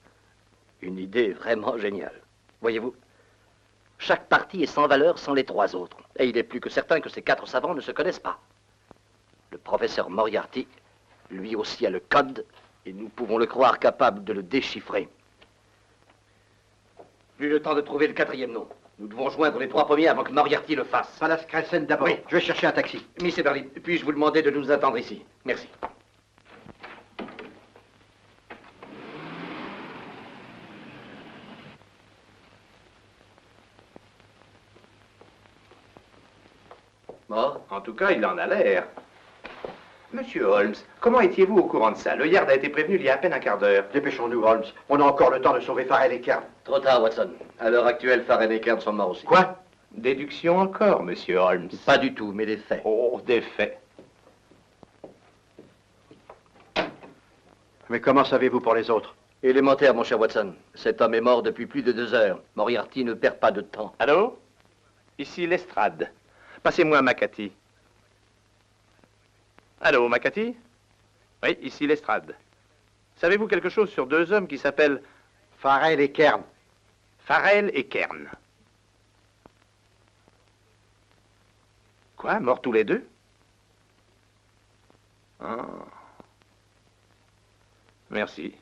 Une idée vraiment géniale. Voyez-vous, chaque partie est sans valeur sans les 3 autres. Et il est plus que certain que ces 4 savants ne se connaissent pas. Le professeur Moriarty, lui aussi, a le code, et nous pouvons le croire capable de le déchiffrer. Plus le temps de trouver le 4e nom. Nous devons joindre les 3 premiers avant que Moriarty le fasse. Palace Crescent d'abord. Oui. Je vais chercher un taxi. Miss Eberly, puis-je vous demander de nous attendre ici? Merci. Mort? En tout cas, il en a l'air. Monsieur Holmes, comment étiez-vous au courant de ça? Le Yard a été prévenu il y a à peine un quart d'heure. Dépêchons-nous, Holmes. On a encore le temps de sauver Farrell et Kern. Trop tard, Watson. À l'heure actuelle, Farrell et Kern sont morts aussi. Quoi? Déduction encore, monsieur Holmes. Pas du tout, mais des faits. Oh, des faits. Mais comment savez-vous pour les autres? Élémentaire, mon cher Watson. Cet homme est mort depuis plus de 2 heures. Moriarty ne perd pas de temps. Allô? Ici l'estrade. Passez-moi Macati. Allô, Macati? Oui, ici l'estrade. Savez-vous quelque chose sur 2 hommes qui s'appellent Farrell et Kern. Farrell et Kern? Quoi? Morts tous les 2? Ah. Merci.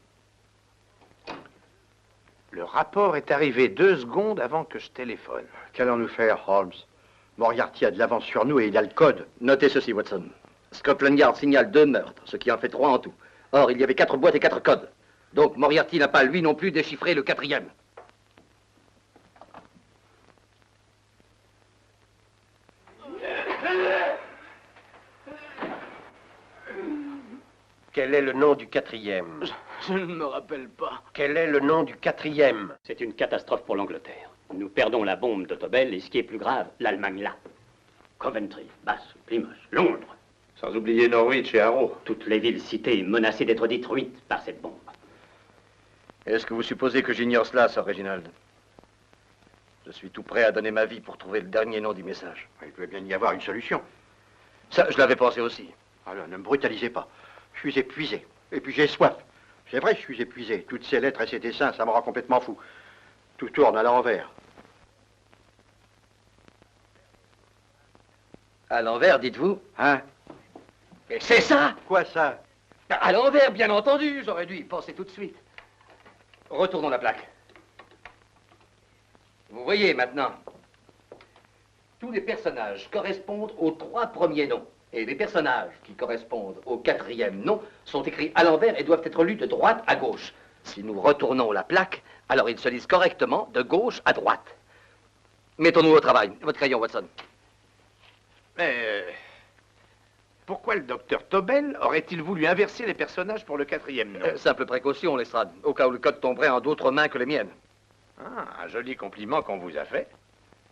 Le rapport est arrivé 2 secondes avant que je téléphone. Qu'allons-nous faire, Holmes? Moriarty a de l'avance sur nous et il a le code. Notez ceci, Watson. Scotland Yard signale 2 meurtres, ce qui en fait 3 en tout. Or, il y avait 4 boîtes et 4 codes. Donc, Moriarty n'a pas, lui non plus, déchiffré le 4e. Quel est le nom du 4e? Je ne me rappelle pas. Quel est le nom du 4e? C'est une catastrophe pour l'Angleterre. Nous perdons la bombe de Tobel et ce qui est plus grave, l'Allemagne là. Coventry, Bath, Plymouth, Londres. Sans oublier Norwich et Harrow. Toutes les villes citées menacées d'être détruites par cette bombe. Est-ce que vous supposez que j'ignore cela, Sir Reginald? Je suis tout prêt à donner ma vie pour trouver le dernier nom du message. Il doit bien y avoir une solution. Ça, je l'avais pensé aussi. Alors, ne me brutalisez pas. Je suis épuisé. Et puis j'ai soif. C'est vrai, je suis épuisé. Toutes ces lettres et ces dessins, ça me rend complètement fou. Tout tourne à l'envers. À l'envers, dites-vous? Hein? Et c'est ça? Quoi, ça? À l'envers, bien entendu. J'aurais dû y penser tout de suite. Retournons la plaque. Vous voyez maintenant, tous les personnages correspondent aux 3 premiers noms. Et les personnages qui correspondent au 4e nom sont écrits à l'envers et doivent être lus de droite à gauche. Si nous retournons la plaque, alors ils se lisent correctement de gauche à droite. Mettons-nous au travail. Votre crayon, Watson. Mais pourquoi le docteur Tobel aurait-il voulu inverser les personnages pour le 4e nom? Simple précaution, Lestrade, au cas où le code tomberait en d'autres mains que les miennes. Ah, un joli compliment qu'on vous a fait.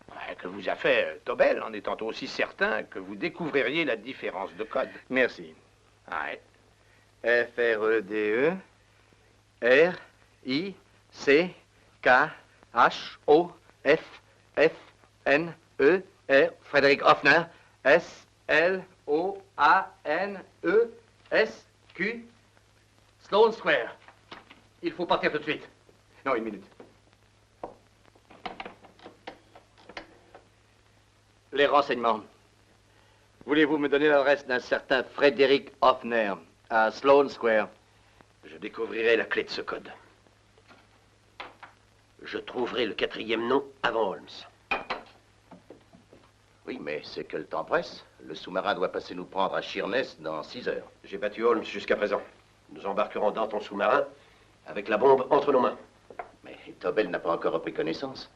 Ouais, que vous a fait Tobel, en étant aussi certain que vous découvririez la différence de code. Merci. Ouais. F-R-E-D-E R-I-C-K-H-O-F-F-N-E-R Frédéric Hoffner S-L-O-A-N-E-S-Q Sloane Square. Il faut partir tout de suite. Non, 1 minute. Les renseignements. Voulez-vous me donner l'adresse d'un certain Frédéric Hoffner à Sloane Square? Je découvrirai la clé de ce code. Je trouverai le 4e nom avant Holmes. Oui, mais c'est que le temps presse. Le sous-marin doit passer nous prendre à Sheerness dans 6 heures. J'ai battu Holmes jusqu'à présent. Nous embarquerons dans ton sous-marin avec la bombe entre nos mains. Mais Tobel n'a pas encore repris connaissance.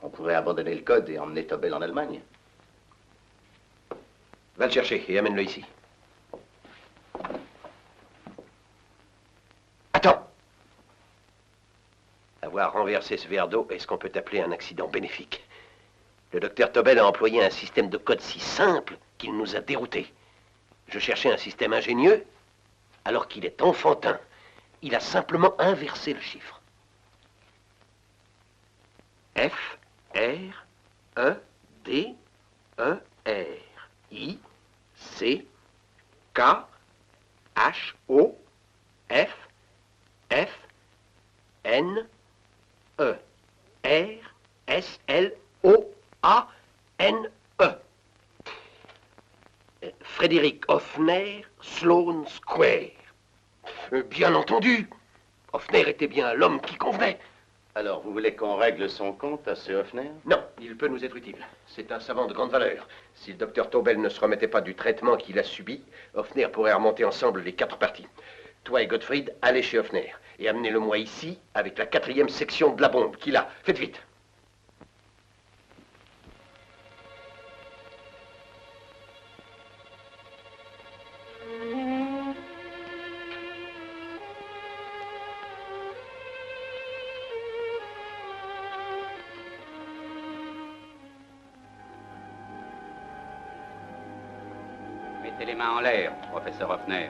On pourrait abandonner le code et emmener Tobel en Allemagne. Va le chercher et amène-le ici. Attends! Avoir renversé ce verre d'eau est ce qu'on peut appeler un accident bénéfique. Le docteur Tobel a employé un système de code si simple qu'il nous a déroutés. Je cherchais un système ingénieux, alors qu'il est enfantin. Il a simplement inversé le chiffre. F, R, E, D, E, R, I, C, K, H, O, F, F, N, E, R, S, L, O, A, N, E. Frédéric Hoffner, Sloane Square. Bien entendu, Hoffner était bien l'homme qui convenait. Alors, vous voulez qu'on règle son compte à ce Hoffner? Non, il peut nous être utile. C'est un savant de grande valeur. Si le docteur Tobel ne se remettait pas du traitement qu'il a subi, Hoffner pourrait remonter ensemble les 4 parties. Toi et Gottfried, allez chez Hoffner et amenez-le-moi ici avec la 4e section de la bombe qu'il a. Faites vite. Mettez les mains en l'air, professeur Hoffner.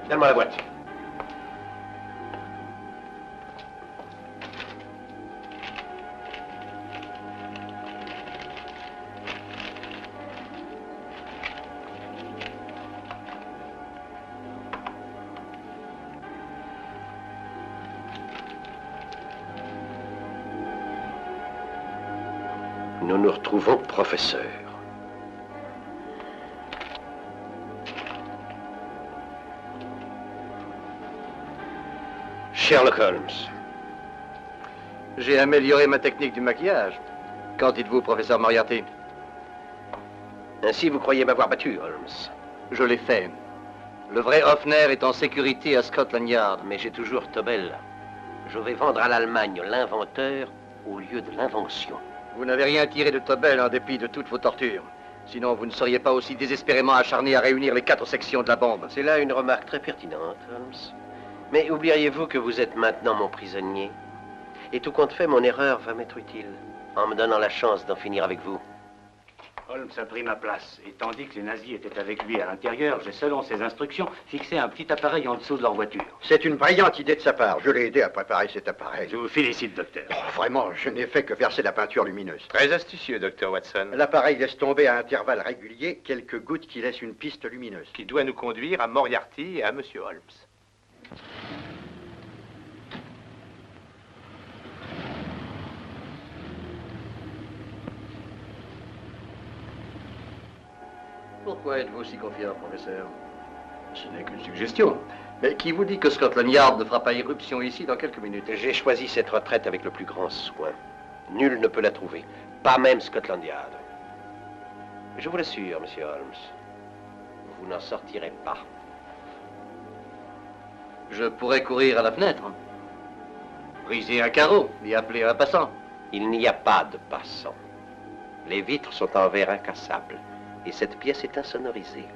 Donne-moi la boîte. Nous nous retrouvons, professeur. Sherlock Holmes. J'ai amélioré ma technique du maquillage. Qu'en dites-vous, professeur Moriarty? Ainsi, vous croyez m'avoir battu, Holmes? Je l'ai fait. Le vrai Hoffner est en sécurité à Scotland Yard. Mais j'ai toujours Tobel. Je vais vendre à l'Allemagne l'inventeur au lieu de l'invention. Vous n'avez rien tiré de Tobel en dépit de toutes vos tortures. Sinon, vous ne seriez pas aussi désespérément acharné à réunir les 4 sections de la bombe. C'est là une remarque très pertinente, Holmes. Mais oublieriez-vous que vous êtes maintenant mon prisonnier? Et tout compte fait, mon erreur va m'être utile, en me donnant la chance d'en finir avec vous. Holmes a pris ma place, et tandis que les nazis étaient avec lui à l'intérieur, j'ai, selon ses instructions, fixé un petit appareil en dessous de leur voiture. C'est une brillante idée de sa part. Je l'ai aidé à préparer cet appareil. Je vous félicite, docteur. Oh, vraiment, je n'ai fait que verser la peinture lumineuse. Très astucieux, docteur Watson. L'appareil laisse tomber à intervalles réguliers quelques gouttes qui laissent une piste lumineuse. Qui doit nous conduire à Moriarty et à Monsieur Holmes. Pourquoi êtes-vous si confiant, professeur? Ce n'est qu'une suggestion. Mais qui vous dit que Scotland Yard ne fera pas irruption ici dans quelques minutes? J'ai choisi cette retraite avec le plus grand soin. Nul ne peut la trouver, pas même Scotland Yard. Je vous l'assure, monsieur Holmes, vous n'en sortirez pas. Je pourrais courir à la fenêtre, briser un carreau et appeler un passant. Il n'y a pas de passant. Les vitres sont en verre incassable et cette pièce est insonorisée.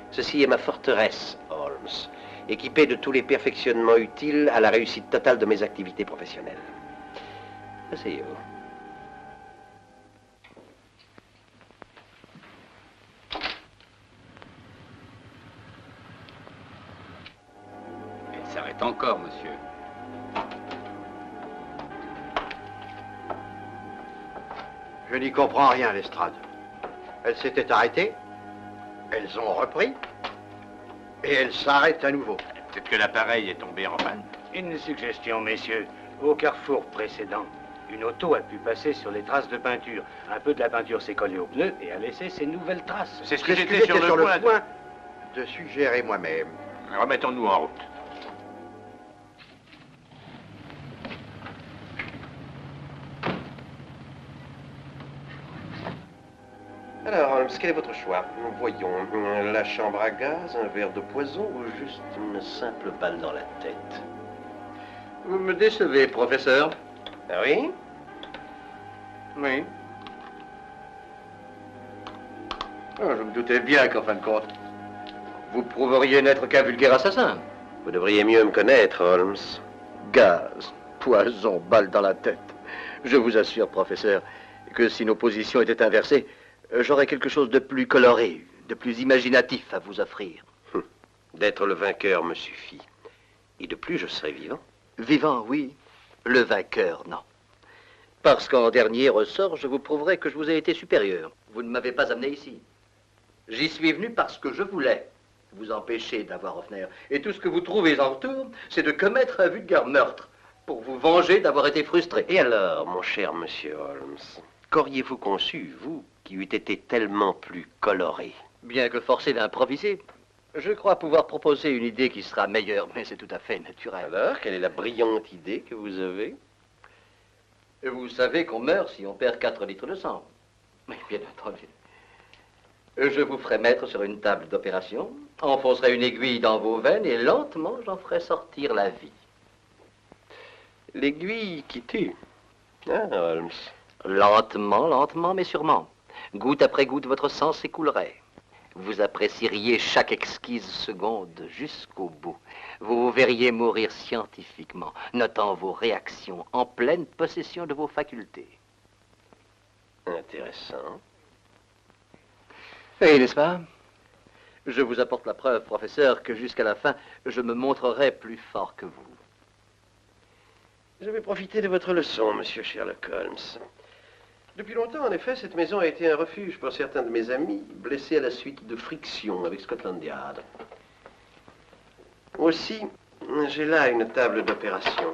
Ceci est ma forteresse, Holmes, équipée de tous les perfectionnements utiles à la réussite totale de mes activités professionnelles. Asseyez-vous. s'arrête encore, monsieur. Je n'y comprends rien, Lestrade. Elles s'étaient arrêtées, elles ont repris, et elles s'arrêtent à nouveau. Peut-être que l'appareil est tombé en panne. Une suggestion, messieurs. Au carrefour précédent, une auto a pu passer sur les traces de peinture. Un peu de la peinture s'est collée au pneu et a laissé ses nouvelles traces. C'est ce que j'étais sur le point de suggérer moi-même. Remettons-nous en route. Alors, Holmes, quel est votre choix? Voyons, la chambre à gaz, un verre de poison ou juste une simple balle dans la tête? Vous me décevez, professeur. Ah oui? Oui. Oh, je me doutais bien qu'en fin de compte, vous prouveriez n'être qu'un vulgaire assassin. Vous devriez mieux me connaître, Holmes. Gaz, poison, balle dans la tête. Je vous assure, professeur, que si nos positions étaient inversées, j'aurais quelque chose de plus coloré, de plus imaginatif à vous offrir. D'être le vainqueur me suffit. Et de plus, je serai vivant. Vivant, oui. Le vainqueur, non. Parce qu'en dernier ressort, je vous prouverai que je vous ai été supérieur. Vous ne m'avez pas amené ici. J'y suis venu parce que je voulais vous empêcher d'avoir Hoffner. Et tout ce que vous trouvez en retour, c'est de commettre un vulgaire meurtre pour vous venger d'avoir été frustré. Et alors, mon cher monsieur Holmes, qu'auriez-vous conçu, vous, qui eût été tellement plus coloré? Bien que forcé d'improviser, je crois pouvoir proposer une idée qui sera meilleure, mais c'est tout à fait naturel. Alors, quelle est la brillante idée que vous avez? Vous savez qu'on meurt si on perd 4 litres de sang. Mais bien entendu. Je vous ferai mettre sur une table d'opération, enfoncerai une aiguille dans vos veines et lentement j'en ferai sortir la vie. L'aiguille qui tue. Ah, Holmes. Lentement, lentement, mais sûrement. Goutte après goutte, votre sang s'écoulerait. Vous apprécieriez chaque exquise seconde jusqu'au bout. Vous verriez mourir scientifiquement, notant vos réactions en pleine possession de vos facultés. Intéressant. Et n'est-ce pas? Je vous apporte la preuve, professeur, que jusqu'à la fin, je me montrerai plus fort que vous. Je vais profiter de votre leçon, monsieur Sherlock Holmes. Depuis longtemps, en effet, cette maison a été un refuge pour certains de mes amis, blessés à la suite de frictions avec Scotland Yard. Aussi, j'ai là une table d'opération.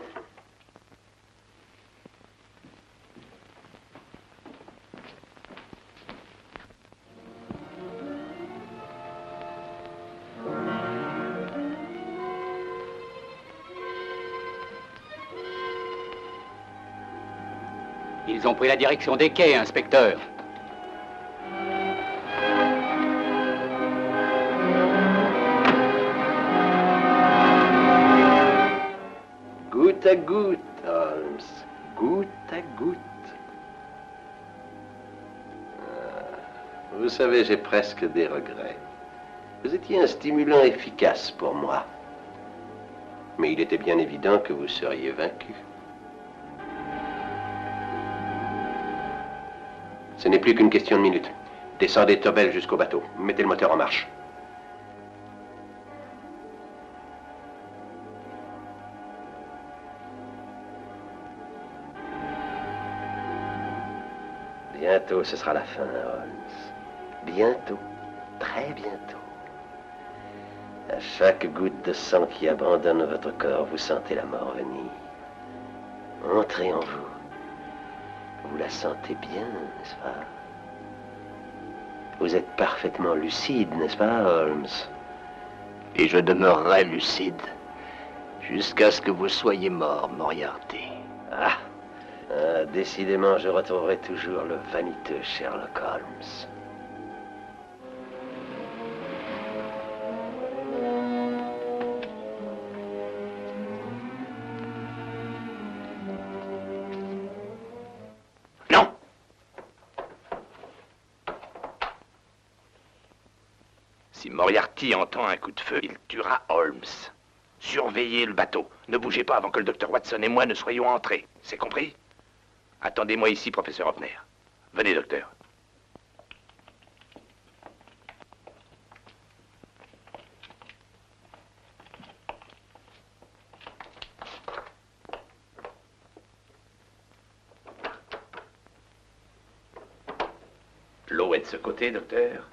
Ils ont pris la direction des quais, inspecteur. Goutte à goutte, Holmes. Goutte à goutte. Vous savez, j'ai presque des regrets. Vous étiez un stimulant efficace pour moi. Mais il était bien évident que vous seriez vaincu. Ce n'est plus qu'une question de minutes. Descendez Tobel jusqu'au bateau. Mettez le moteur en marche. Bientôt, ce sera la fin, Holmes. Bientôt. Très bientôt. À chaque goutte de sang qui abandonne votre corps, vous sentez la mort venir. Entrez en vous. Vous la sentez bien, n'est-ce pas? Vous êtes parfaitement lucide, n'est-ce pas, Holmes? Et je demeurerai lucide jusqu'à ce que vous soyez mort, Moriarty. Décidément, je retrouverai toujours le vaniteux Sherlock Holmes. Si Moriarty entend un coup de feu, il tuera Holmes. Surveillez le bateau. Ne bougez pas avant que le docteur Watson et moi ne soyons entrés. C'est compris? Attendez-moi ici, professeur Hoffner. Venez, docteur. de ce côté, docteur.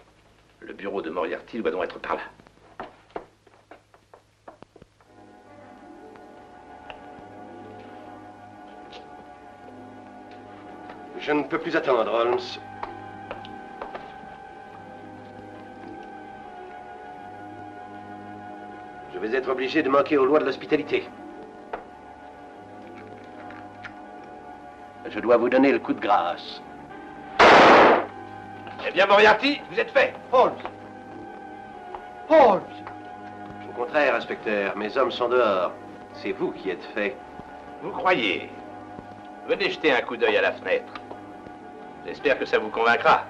Le bureau de Moriarty doit donc être par là. Je ne peux plus attendre, Holmes. Je vais être obligé de manquer aux lois de l'hospitalité. Je dois vous donner le coup de grâce. Eh bien, Moriarty, vous êtes fait. Holmes! Holmes! Au contraire, inspecteur, mes hommes sont dehors. C'est vous qui êtes fait. Vous croyez? Venez jeter un coup d'œil à la fenêtre. J'espère que ça vous convaincra.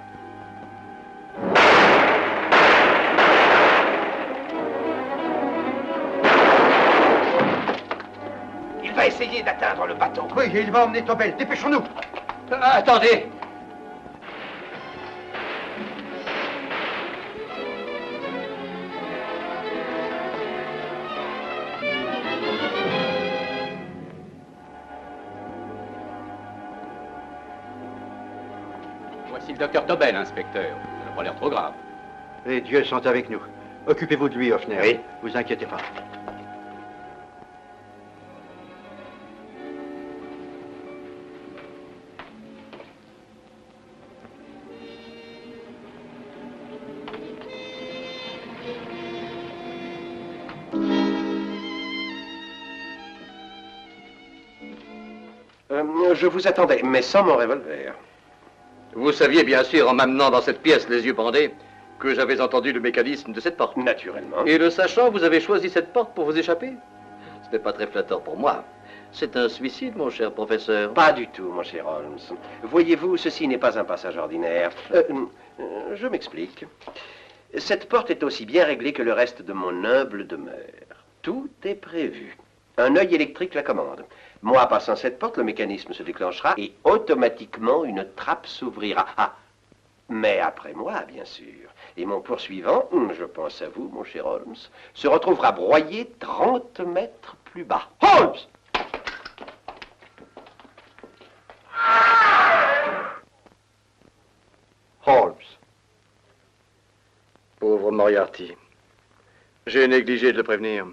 Il va essayer d'atteindre le bateau. Oui, et il va emmener Tobel. Dépêchons-nous. Attendez. Voici le docteur Tobel, inspecteur. Ça n'a pas l'air trop grave. Les dieux sont avec nous. Occupez-vous de lui, Hoffner. Oui. Vous inquiétez pas. Je vous attendais, mais sans mon revolver. Vous saviez bien sûr, en m'amenant dans cette pièce les yeux bandés, que j'avais entendu le mécanisme de cette porte. Naturellement. Et le sachant, vous avez choisi cette porte pour vous échapper? Ce n'est pas très flatteur pour moi. C'est un suicide, mon cher professeur. Pas du tout, mon cher Holmes. Voyez-vous, ceci n'est pas un passage ordinaire. Je m'explique. Cette porte est aussi bien réglée que le reste de mon humble demeure. Tout est prévu. Un œil électrique la commande. Moi, passant cette porte, le mécanisme se déclenchera et automatiquement une trappe s'ouvrira. Ah, mais après moi, bien sûr. Et mon poursuivant, je pense à vous, mon cher Holmes, se retrouvera broyé 30 mètres plus bas. Holmes! Holmes. Pauvre Moriarty. J'ai négligé de le prévenir.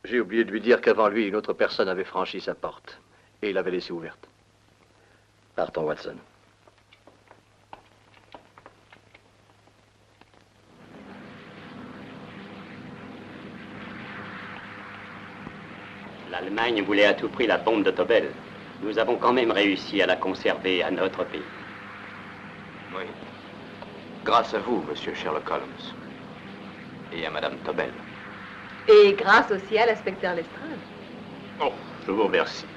J'ai oublié de lui dire qu'avant lui, une autre personne avait franchi sa porte. Et il l'avait laissée ouverte. Partons, Watson. L'Allemagne voulait à tout prix la bombe de Tobel. Nous avons quand même réussi à la conserver à notre pays. Oui. Grâce à vous, monsieur Sherlock Holmes. Et à madame Tobel. Et grâce aussi à l'inspecteur Lestrade. Oh, je vous remercie.